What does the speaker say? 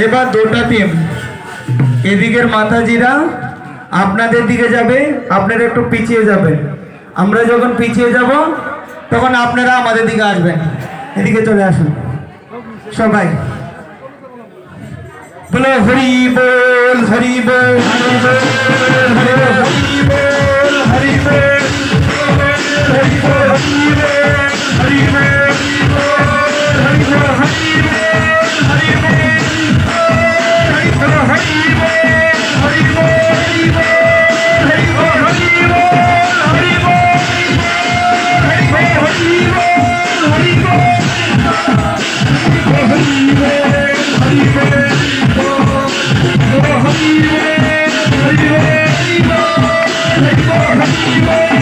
এবার দুটো টিম, এদিকের মাতাজিরা আপনাদের দিকে যাবে, আপনারা একটু পিছিয়ে যাবেন। আমরা যখন পিছিয়ে যাব তখন আপনারা আমাদের দিকে আসবেন। এদিকে চলে আসুন সবাই। বলো হরি বল হরি বল হরি বল হরি বল হরি বল হরি বল হরি বল হরি বল হরি Hare